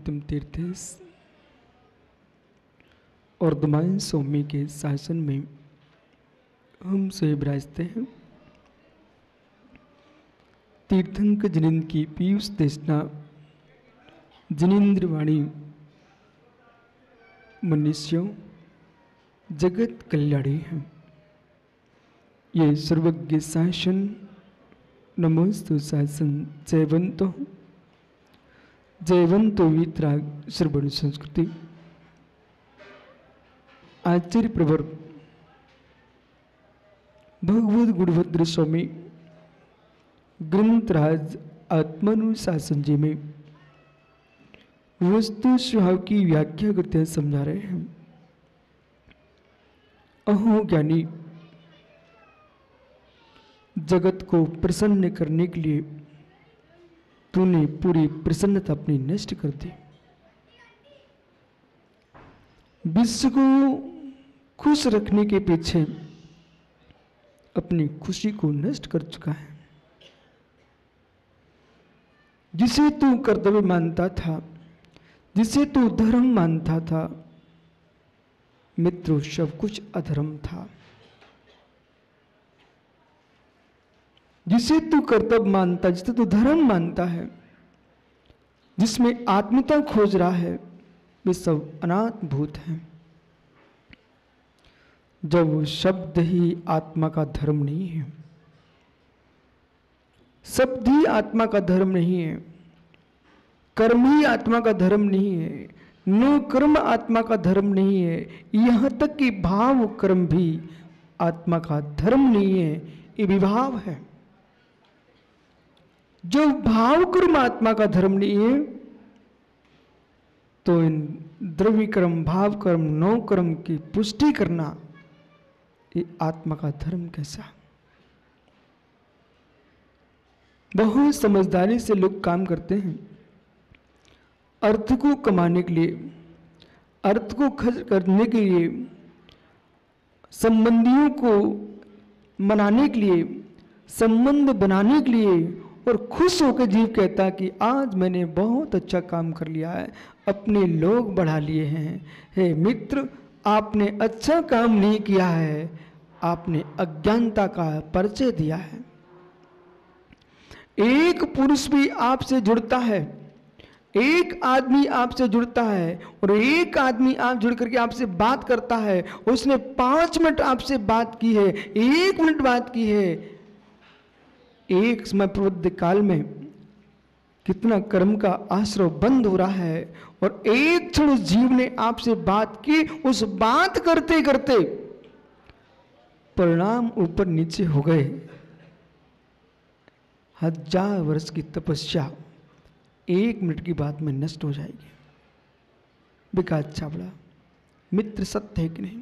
उत्तम तीर्थेश और दमाइन स्वामी के शासन में हम से विराजते हैं। तीर्थंक जिनेन्द्र की पीयूष देशना जिनेन्द्र वाणी मनुष्यों जगत कल्याणी है। ये सर्वज्ञ शासन नमोस्तु शासन जयवंतो वितराग श्रवण संस्कृति। आचार्य प्रवर भगवत गुणभद्र स्वामी ग्रंथराज आत्मानुशासन जी में वस्तु स्वभाव की व्याख्या करते हैं, समझा रहे हैं। अहो ज्ञानी, जगत को प्रसन्न करने के लिए तूने पूरी प्रसन्नता अपनी नष्ट कर दी। विश्व को खुश रखने के पीछे अपनी खुशी को नष्ट कर चुका है। जिसे तू कर्तव्य मानता था, जिसे तू धर्म मानता था, मित्रों सब कुछ अधर्म था। जिसे तू कर्तव्य मानता, जिसे तू धर्म मानता है, जिसमें आत्मीयता खोज रहा है, वे सब अनात्म भूत हैं। जब शब्द ही आत्मा का धर्म नहीं है, शब्द ही आत्मा का धर्म नहीं है, कर्म ही आत्मा का धर्म नहीं है, नो कर्म आत्मा का धर्म नहीं है, यहां तक कि भाव कर्म भी आत्मा का धर्म नहीं है, ये विभाव है। जो भाव कर्म आत्मा का धर्म नहीं है, तो इन द्रव्य कर्म, भाव कर्म, नौ कर्म की पुष्टि करना ये आत्मा का धर्म कैसा? बहुत समझदारी से लोग काम करते हैं। अर्थ को कमाने के लिए, अर्थ को खर्च करने के लिए, संबंधियों को मनाने के लिए, संबंध बनाने के लिए, और खुश होकर जीव कहता कि आज मैंने बहुत अच्छा काम कर लिया है, अपने लोग बढ़ा लिए हैं। हे मित्र, आपने अच्छा काम नहीं किया है, आपने अज्ञानता का परिचय दिया है। एक पुरुष भी आपसे जुड़ता है, एक आदमी आपसे जुड़ता है, और एक आदमी आप जुड़ करके आपसे बात करता है, उसने 5 मिनट आपसे बात की है, 1 मिनट बात की है, एक समय प्रबुद्ध काल में कितना कर्म का आश्रय बंद हो रहा है, और एक क्षण उस जीव ने आपसे बात की, उस बात करते करते परिणाम ऊपर नीचे हो गए। 1000 वर्ष की तपस्या 1 मिनट की बात में नष्ट हो जाएगी। विकास छाबड़ा, मित्र सत्य है कि नहीं?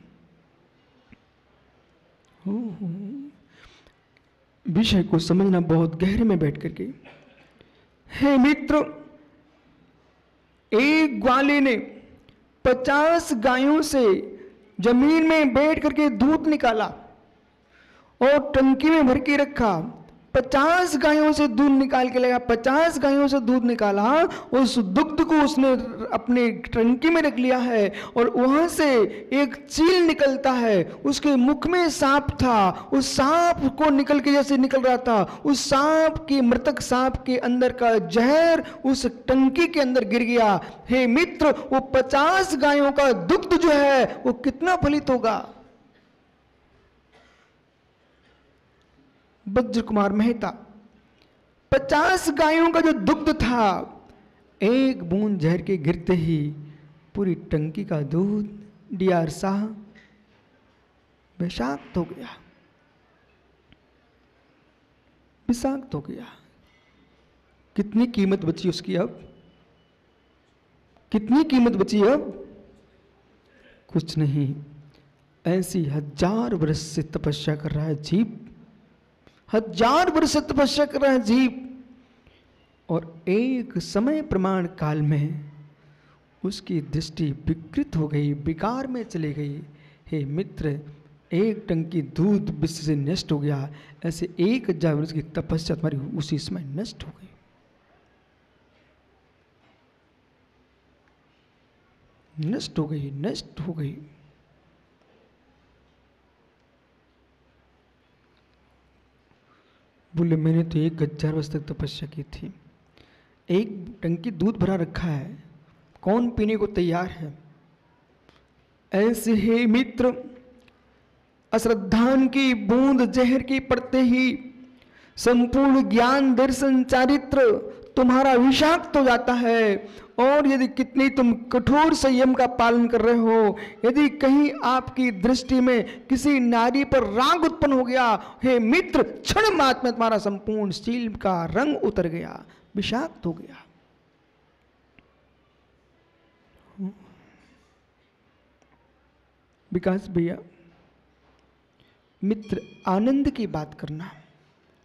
हो विषय को समझना बहुत गहरे में बैठ करके। हे मित्र, एक ग्वाले ने 50 गायों से जमीन में बैठ करके दूध निकाला और टंकी में भर के रखा। 50 गायों से दूध निकाल के लगा, 50 गायों से दूध निकाला, उस दुग्ध को उसने अपने टंकी में रख लिया है, और वहां से एक चील निकलता है, उसके मुख में सांप था, उस सांप को निकल के जैसे निकल रहा था, उस सांप के, मृतक सांप के अंदर का जहर उस टंकी के अंदर गिर गया। हे मित्र, वो 50 गायों का दुग्ध जो है वो कितना फलित होगा? वज्र कुमार मेहता, 50 गायों का जो दुग्ध था, एक बूंद जहर के गिरते ही पूरी टंकी का दूध डीआर शाह विषाक्त हो गया, विषाक्त हो गया। कितनी कीमत बची उसकी अब? कितनी कीमत बची अब? कुछ नहीं। ऐसी 1000 वर्ष से तपस्या कर रहा है जीव, 1000 वर्ष से तपस्या कर रहा है जीव, और एक समय प्रमाण काल में उसकी दृष्टि विकृत हो गई, विकार में चली गई। हे मित्र, एक टंकी दूध विश्व से नष्ट हो गया, ऐसे 1000 वर्ष की तपस्या तुम्हारी उसी समय नष्ट हो गई। नष्ट हो गई, नष्ट हो गई। बोले मैंने तो 1000 वर्ष तक तपस्या की थी, एक टंकी दूध भरा रखा है, कौन पीने को तैयार है? ऐसे ही मित्र अश्रद्धान की बूंद जहर की पड़ते ही संपूर्ण ज्ञान दर्शन चारित्र तुम्हारा विषाक्त हो जाता है। और यदि कितनी तुम कठोर संयम का पालन कर रहे हो, यदि कहीं आपकी दृष्टि में किसी नारी पर राग उत्पन्न हो गया, हे मित्र क्षण मात्र में तुम्हारा संपूर्ण शील का रंग उतर गया, विषाक्त हो गया। विकास भैया, मित्र आनंद की बात करना,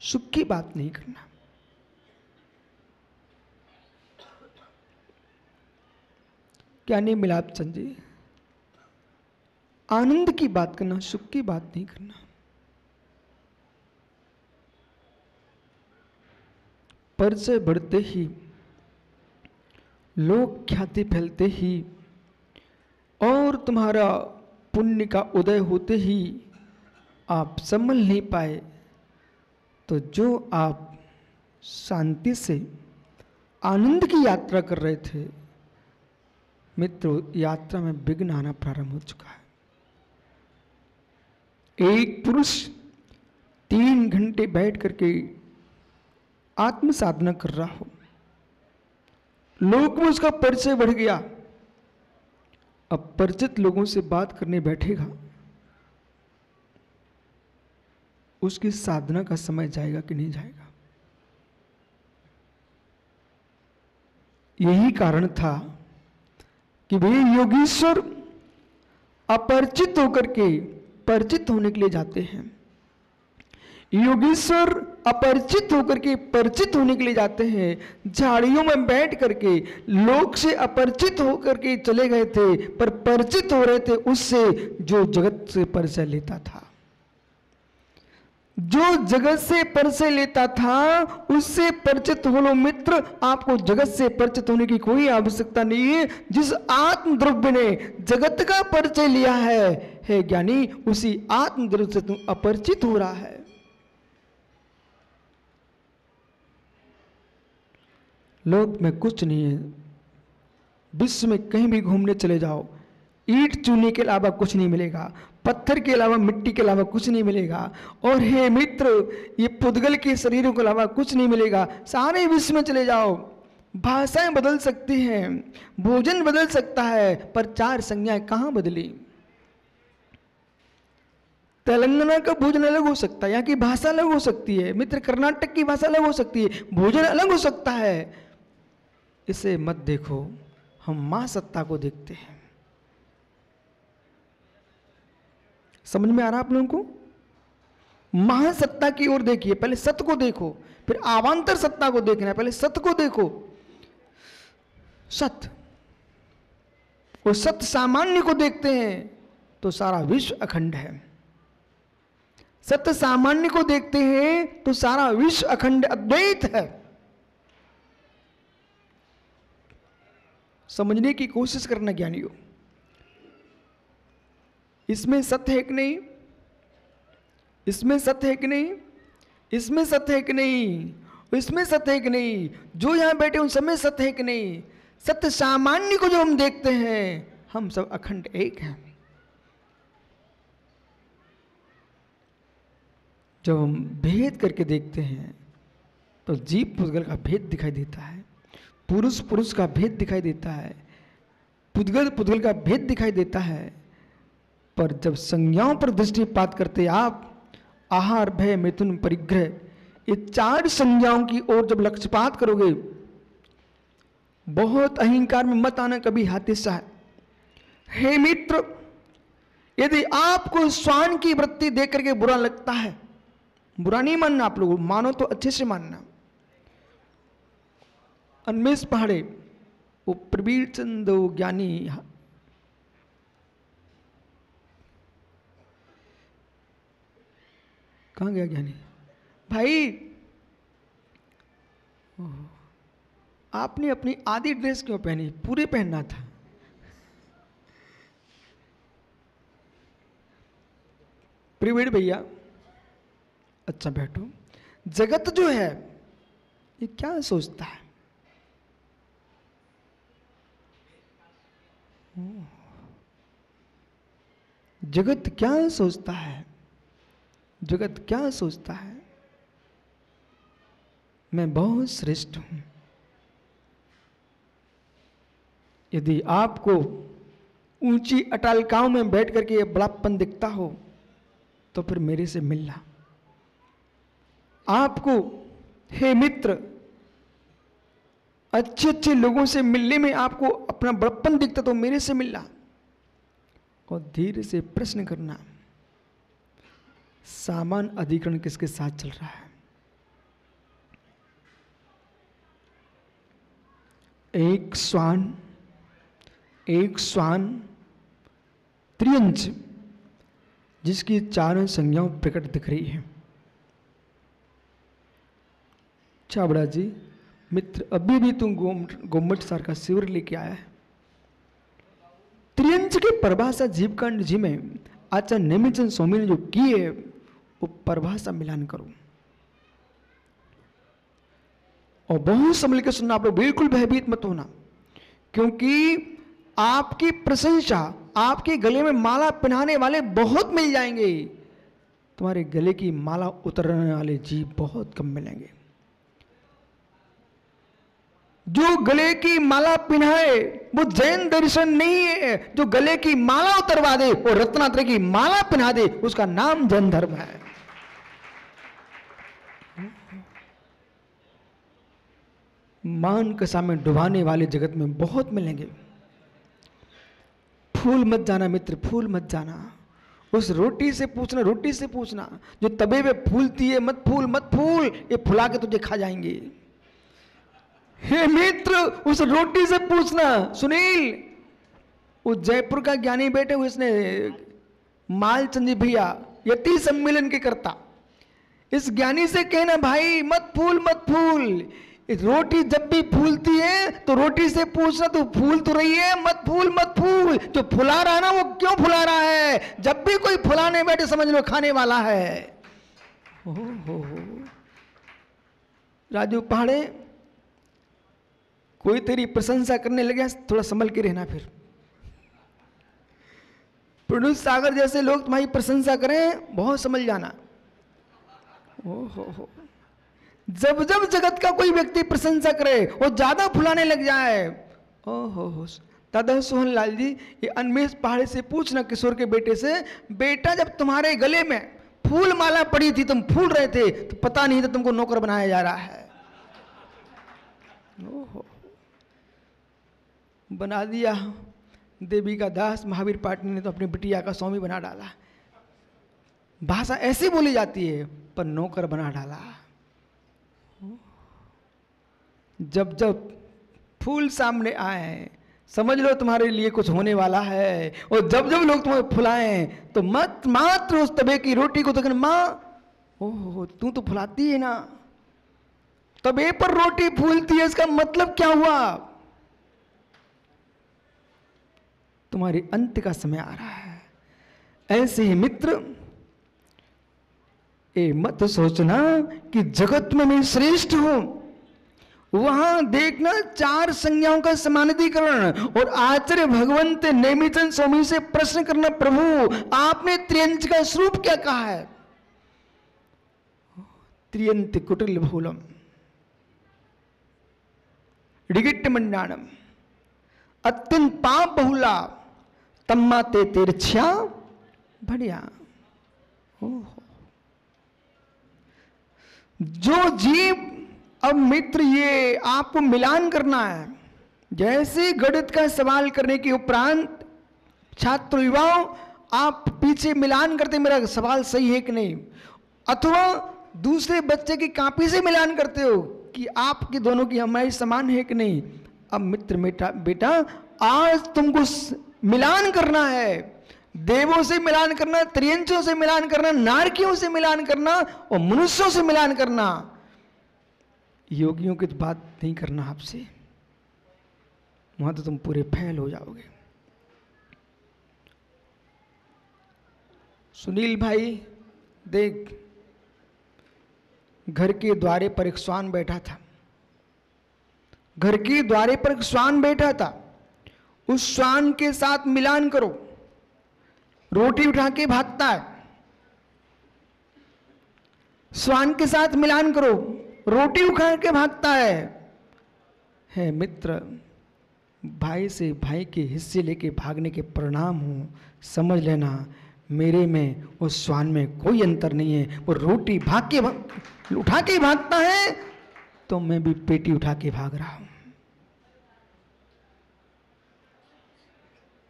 सुख की बात नहीं करना। क्या नहीं मिलाप चंद जी? आनंद की बात करना, सुख की बात नहीं करना। परिचय बढ़ते ही, लोक ख्याति फैलते ही और तुम्हारा पुण्य का उदय होते ही आप संभल नहीं पाए, तो जो आप शांति से आनंद की यात्रा कर रहे थे मित्रों, यात्रा में विघ्न आना प्रारंभ हो चुका है। एक पुरुष 3 घंटे बैठ करके आत्म साधना कर रहा हो, लोग में उसका परिचय बढ़ गया, अब परिचित लोगों से बात करने बैठेगा, उसकी साधना का समय जाएगा कि नहीं जाएगा? यही कारण था कि वे योगीश्वर अपरिचित होकर के परिचित होने के लिए जाते हैं। योगीश्वर अपरिचित होकर के परिचित होने के लिए जाते हैं। झाड़ियों में बैठ करके लोग से अपरिचित होकर के चले गए थे, पर परिचित हो रहे थे उससे जो जगत से परिचय लेता था। जो जगत से परिचय लेता था उससे परिचित हो लो मित्र। आपको जगत से परिचित होने की कोई आवश्यकता नहीं है। जिस आत्म द्रव्य ने जगत का परिचय लिया है ज्ञानी, उसी आत्म द्रव्य से तुम अपरिचित हो रहा है। लोक में कुछ नहीं है, विश्व में कहीं भी घूमने चले जाओ, ईंट चूने के अलावा कुछ नहीं मिलेगा, पत्थर के अलावा मिट्टी के अलावा कुछ नहीं मिलेगा। और हे मित्र, ये पुद्गल के शरीरों के अलावा कुछ नहीं मिलेगा। सारे विश्व में चले जाओ, भाषाएं बदल सकती हैं, भोजन बदल सकता है, पर 4 संज्ञाएं कहां बदली? तेलंगाना का भोजन अलग हो सकता है, यहाँ की भाषा अलग हो सकती है मित्र, कर्नाटक की भाषा अलग हो सकती है, भोजन अलग हो सकता है। इसे मत देखो, हम मां सत्ता को देखते हैं। समझ में आ रहा आप लोगों को? महासत्ता की ओर देखिए, पहले सत्य को देखो, फिर आवांतर सत्ता को देखना है। पहले सत्य को देखो, सत्य, वो सत्य सामान्य को देखते हैं तो सारा विश्व अखंड है। सत्य सामान्य को देखते हैं तो सारा विश्व अखंड अद्वैत है। समझने की कोशिश करना ज्ञानियों। इसमें सत्य है कि नहीं? इसमें सत्य है कि नहीं? इसमें सत्य है कि नहीं? इसमें सत्य है कि नहीं? जो यहां बैठे उन सब में सत्य है कि नहीं? सत्य सामान्य को जो हम देखते हैं, हम सब अखंड एक हैं। जब हम भेद करके देखते हैं तो जीव पुद्गल का भेद दिखाई देता है, पुरुष पुरुष का भेद दिखाई देता है, पुद्गल पुद्गल का भेद दिखाई देता है। पर जब संज्ञाओं पर दृष्टिपात करते आप, आहार भय मिथुन परिग्रह, ये 4 संज्ञाओं की ओर जब लक्ष्यपात करोगे, बहुत अहंकार में मत आना कभी हाथी सा है। हे मित्र, यदि आपको स्वान की वृत्ति देख करके बुरा लगता है, बुरा नहीं मानना, आप लोग मानो तो अच्छे से मानना। अन्मेष पहाड़े, वो प्रवीर चंद ज्ञानी, कहाँ गया ज्ञानी भाई? आपने अपनी आधी ड्रेस क्यों पहनी? पूरे पहनना था। प्रिवेड भैया, अच्छा बैठो। जगत जो है ये क्या सोचता है? जगत क्या सोचता है? जगत क्या सोचता है? मैं बहुत श्रेष्ठ हूं। यदि आपको ऊंची अटालिकाओं में बैठ करके ये बड़ापन दिखता हो तो फिर मेरे से मिलना। आपको हे मित्र अच्छे अच्छे लोगों से मिलने में आपको अपना बड़प्पन दिखता तो मेरे से मिलना। और धीरे से प्रश्न करना, सामान अधिकरण किसके साथ चल रहा है? एक श्वान त्रियंच जिसकी चारों संज्ञाओं प्रकट दिख रही है। छाबड़ा जी, मित्र अभी भी तुम गोमट सार का शिविर लेके आया है। त्रियंच की परिभाषा जीवकांड जी में आचार्य नेमिचंद स्वामी ने जो की है वो परिभाषा मिलान करो और बहुत संभल के सुनना। आप लोग बिल्कुल भयभीत मत होना, क्योंकि आपकी प्रशंसा, आपके गले में माला पहनाने वाले बहुत मिल जाएंगे, तुम्हारे गले की माला उतरने वाले जीव बहुत कम मिलेंगे। जो गले की माला पहनाए वो जैन दर्शन नहीं है। जो गले की माला उतरवा दे और रत्नात्रय की माला पहना दे उसका नाम जैन धर्म है। मान कसा में डुबाने वाले जगत में बहुत मिलेंगे। फूल मत जाना मित्र, फूल मत जाना। उस रोटी से पूछना, रोटी से पूछना जो तवे पे फूलती है, मत फूल मत फूल, ये फुला के तुझे खा जाएंगे। हे मित्र उस रोटी से पूछना। सुनील, वो जयपुर का ज्ञानी बैठे हुए, इसने मालचंद जी भैया यति सम्मेलन के करता, इस ज्ञानी से कहना भाई मत फूल मत फूल। रोटी जब भी फूलती है तो रोटी से पूछना तो फूल तो रही है, मत फूल मत फूल। जो फुला रहा है ना वो क्यों फुला रहा है? जब भी कोई फुलाने बैठे समझ लो खाने वाला है। हो। राजू पहाड़े, कोई तेरी प्रशंसा करने लगे थोड़ा संभल के रहना। फिर प्रणुष सागर जैसे लोग तुम्हारी प्रशंसा करें बहुत समझ जाना। हो। जब जब जगत का कोई व्यक्ति प्रशंसा करे वो ज्यादा फुलाने लग जाए। ओहो दादा सोहन लाल जी, ये अनमेश पहाड़ी से पूछना किशोर के बेटे से, बेटा जब तुम्हारे गले में फूल माला पड़ी थी, तुम फूल रहे थे तो पता नहीं था तुमको नौकर बनाया जा रहा है। ओहो, बना दिया देवी का दास। महावीर पाटनी ने तो अपनी बिटिया का स्वामी बना डाला। भाषा ऐसी बोली जाती है पर नौकर बना डाला। जब जब फूल सामने आए समझ लो तुम्हारे लिए कुछ होने वाला है। और जब जब लोग तुम्हें फुलाएं तो मत मात्र उस तवे की रोटी को तो कहना, माँ ओह तू तो फुलाती है ना, तवे पर रोटी फूलती है, इसका मतलब क्या हुआ? तुम्हारे अंत का समय आ रहा है। ऐसे ही मित्र मत सोचना कि जगत में मैं श्रेष्ठ हूं। वहां देखना चार संज्ञाओं का समानाधिकरण और आचार्य भगवंत नेमिचंद स्वामी से प्रश्न करना, प्रभु आपने त्रियंच का स्वरूप क्या कहा है? त्रियंत कुटिल बहुलम ऋगिट्ट मंडानम अत्यंत पाप बहुला तम्मा ते तिरछा बढ़िया। जो जीव, अब मित्र ये आपको मिलान करना है। जैसे गणित का सवाल करने के उपरांत छात्र युवाओं आप पीछे मिलान करते मेरा सवाल सही है कि नहीं, अथवा दूसरे बच्चे की कॉपी से मिलान करते हो कि आपकी दोनों की हमारी समान है कि नहीं। अब मित्र बेटा आज तुमको मिलान करना है, देवों से मिलान करना, त्रियंचों से मिलान करना, नारकियों से मिलान करना और मनुष्यों से मिलान करना। योगियों की तो बात नहीं करना आपसे, वहां तो तुम पूरे फैल हो जाओगे। सुनील भाई देख, घर के द्वारे पर एक श्वान बैठा था। घर के द्वारे पर एक श्वान बैठा था। उस श्वान के साथ मिलान करो। रोटी उठा के भागता है। श्वान के साथ मिलान करो, रोटी उठा के भागता है मित्र, भाई से भाई के हिस्से लेके भागने के परिणाम हो। समझ लेना, मेरे में उस श्वान में कोई अंतर नहीं है। वो रोटी उठा के भागता है, तो मैं भी पेटी उठा के भाग रहा हूं।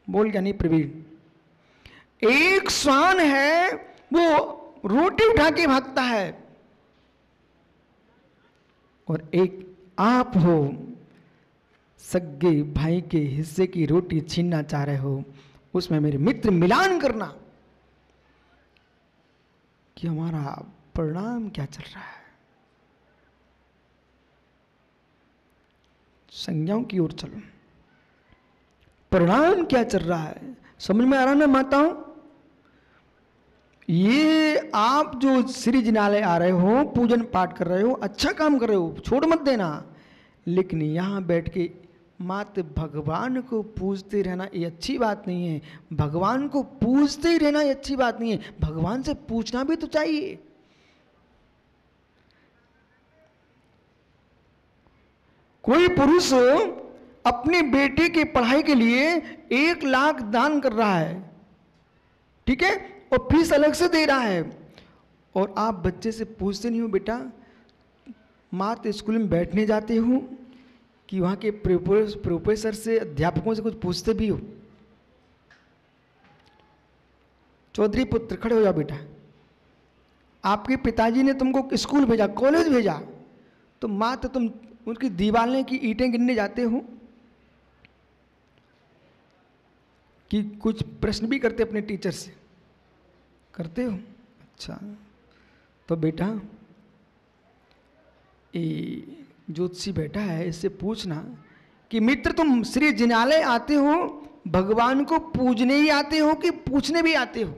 बोल क्या नहीं प्रवीण? एक श्वान है, वो रोटी उठा के भागता है, और एक आप हो, सगे भाई के हिस्से की रोटी छीनना चाह रहे हो। उसमें मेरे मित्र मिलान करना कि हमारा परिणाम क्या चल रहा है। संज्ञाओं की ओर चलो, परिणाम क्या चल रहा है समझ में आ रहा ना माताओं? ये आप जो श्री जिनालय आ रहे हो, पूजन पाठ कर रहे हो, अच्छा काम कर रहे हो, छोड़ मत देना। लेकिन यहां बैठ के मात्र भगवान को पूजते रहना ये अच्छी बात नहीं है। भगवान को पूजते ही रहना ये अच्छी बात नहीं है। भगवान से पूछना भी तो चाहिए। कोई पुरुष अपने बेटे की पढ़ाई के लिए 1 लाख दान कर रहा है, ठीक है, और फीस अलग से दे रहा है, और आप बच्चे से पूछते नहीं हो, बेटा मात्र स्कूल में बैठने जाते हो कि वहाँ के प्रोफेसर से, अध्यापकों से कुछ पूछते भी हो? चौधरी पुत्र खड़े हो जाओ बेटा। आपके पिताजी ने तुमको स्कूल भेजा, कॉलेज भेजा, तो मात्र तुम उनकी दीवारें की ईंटें गिनने जाते हो कि कुछ प्रश्न भी करते अपने टीचर से? करते हो? अच्छा, तो बेटा ये ज्योतिषी बैठा है, इससे पूछना कि मित्र तुम श्री जिनालय आते हो, भगवान को पूजने ही आते हो कि पूछने भी आते हो?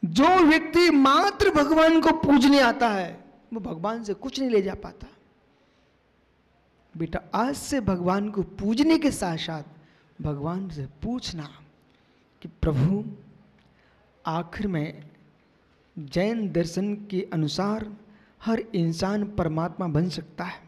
जो व्यक्ति मात्र भगवान को पूजने आता है, वो भगवान से कुछ नहीं ले जा पाता। बेटा आज से भगवान को पूजने के साथ साथ भगवान से पूछना कि प्रभु, आखिर में जैन दर्शन के अनुसार हर इंसान परमात्मा बन सकता है।